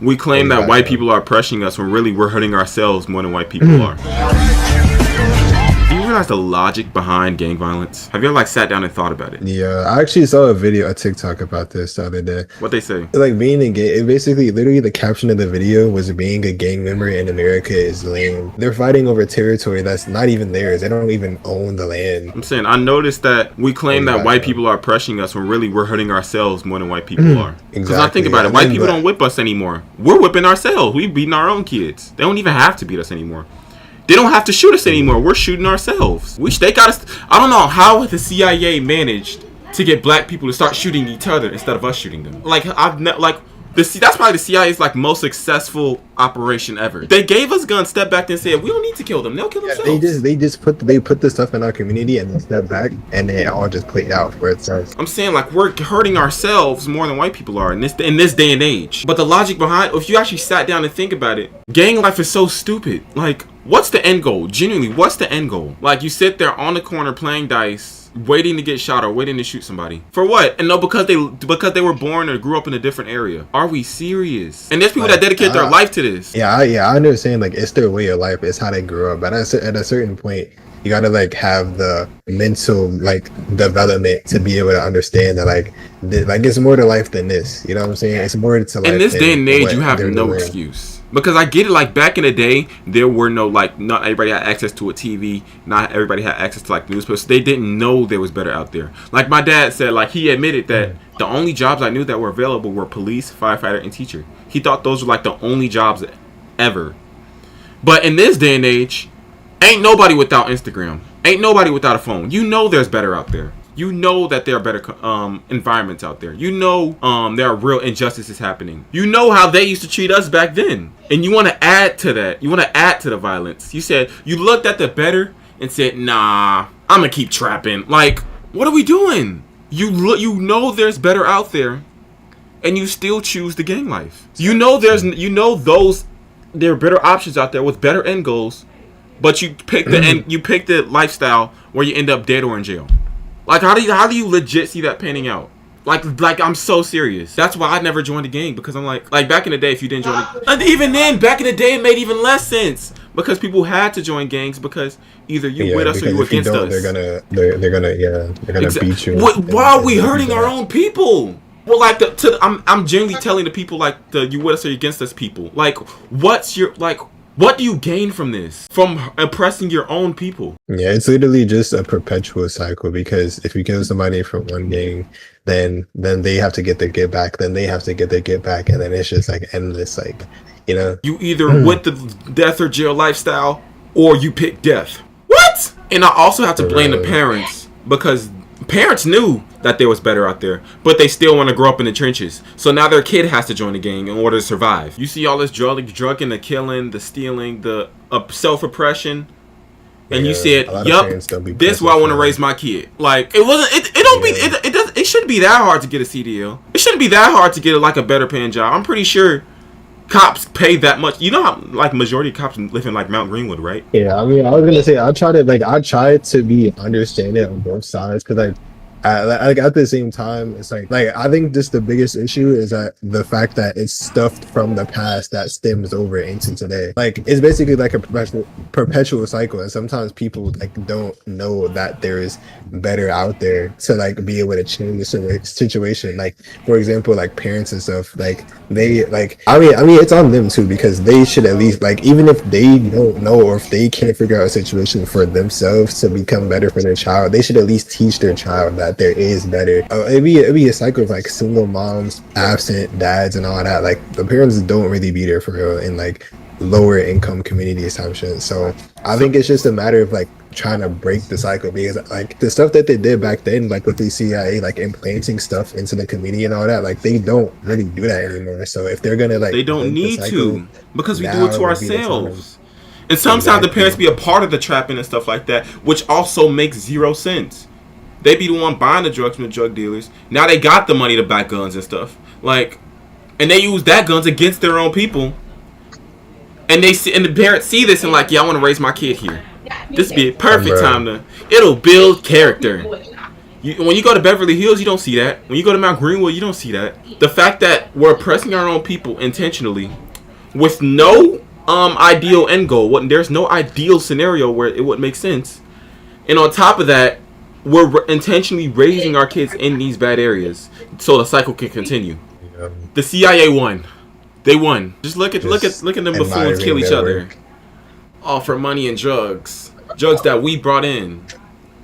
We claim that white people are oppressing us when really we're hurting ourselves more than white people are. Do you realize the logic behind gang violence? Have you ever like sat down and thought about it? Yeah, I actually saw a video, a TikTok about this the other day. What they say? Like being a gang, it basically, literally, the caption of the video was being a gang member in America is lame. They're fighting over territory that's not even theirs. They don't even own the land. I'm saying, I noticed that we claim that white people are oppressing us when really we're hurting ourselves more than white people are. Because I think about it, white people don't whip us anymore. We're whipping ourselves. We're beating our own kids. They don't even have to beat us anymore. They don't have to shoot us anymore. We're shooting ourselves. They got us. I don't know how the CIA managed to get black people to start shooting each other instead of us shooting them. That's probably the CIA's like most successful operation ever. They gave us guns, stepped back, and said we don't need to kill them. They'll kill themselves. They put the stuff in our community and then step back, and it all just played out for itself. I'm saying like we're hurting ourselves more than white people are in this day and age. But the logic behind, if you actually sat down and think about it, gang life is so stupid. Like, what's the end goal? Genuinely, what's the end goal? Like, you sit there on the corner playing dice, waiting to get shot or waiting to shoot somebody for what? And no, because they were born or grew up in a different area. Are we serious? And there's people that dedicate their life to this. I understand, like, it's their way of life, it's how they grew up, but at a certain point you gotta like have the mental like development to be able to understand that like it's more to life than this, you know what I'm saying? It's more to life. In this day and age, you have no excuse. Because I get it, like back in the day, there were no, like, not everybody had access to a TV, not everybody had access to like newspapers. They didn't know there was better out there. Like my dad said, like he admitted that the only jobs I knew that were available were police, firefighter, and teacher. He thought those were like the only jobs ever. But in this day and age, ain't nobody without Instagram. Ain't nobody without a phone. You know there's better out there. You know that there are better environments out there. You know there are real injustices happening. You know how they used to treat us back then. And you want to add to that. You want to add to the violence. You said, you looked at the better and said, nah, I'm going to keep trapping. Like, what are we doing? You know there's better out there. And you still choose the gang life. You know there are better options out there with better end goals. But you pick the lifestyle where you end up dead or in jail. Like, how do you legit see that panning out? Like I'm so serious. That's why I never joined a gang, because I'm like back in the day, if you didn't join and even then, back in the day, it made even less sense because people had to join gangs because either you with us or you against us. They're gonna beat you. Why are we hurting our own people? Well, like I'm genuinely telling the people like you with us or you against us people. Like, what do you gain from this? From oppressing your own people? Yeah, it's literally just a perpetual cycle, because if you kill somebody from one gang, then they have to get their get back, then they have to get their get back, and then it's just like endless, like, you know? You either with the death or jail lifestyle, or you pick death. What? And I also have to blame the parents, because parents knew that there was better out there, but they still want to grow up in the trenches. So now their kid has to join the gang in order to survive. You see all this drugging, the killing, the stealing, the self-oppression, and you said, "Yup, this is where I want to raise my kid." Like, it wasn't. It shouldn't be that hard to get a CDL. It shouldn't be that hard to get a better paying job. I'm pretty sure cops pay that much. You know how like majority of cops live in like Mount Greenwood, right? Yeah, I mean, I was gonna say I try to be understanding on both sides, because at the same time, it's like I think just the biggest issue is that the fact that it's stuff from the past that stems over into today. Like, it's basically like a perpetual cycle, and sometimes people like don't know that there is better out there to like be able to change the situation. Like, for example, like parents and stuff, like they I mean it's on them too, because they should at least, like, even if they don't know or if they can't figure out a situation for themselves to become better for their child, they should at least teach their child that there is better. It'd be a cycle of like single moms, absent dads, and all that. Like, the parents don't really be there for real in like lower income communities type shit. So I think it's just a matter of like trying to break the cycle, because like the stuff that they did back then, like with the CIA, like implanting stuff into the community and all that, like they don't really do that anymore. So if they're gonna like, they don't need to, because we do it to ourselves. And sometimes the parents be a part of the trapping and stuff like that, which also makes zero sense. They be the one buying the drugs from the drug dealers. Now they got the money to buy guns and stuff. Like, and they use that guns against their own people. And the parents see this and like, yeah, I want to raise my kid here. This be a perfect time to. It'll build character. When you go to Beverly Hills, you don't see that. When you go to Mount Greenwood, you don't see that. The fact that we're oppressing our own people intentionally with no ideal end goal. There's no ideal scenario where it would make sense. And on top of that, we're intentionally raising our kids in these bad areas so the cycle can continue. Yeah. The CIA won. They won. Just look at them buffoons kill each other. All for money and drugs. Drugs that we brought in.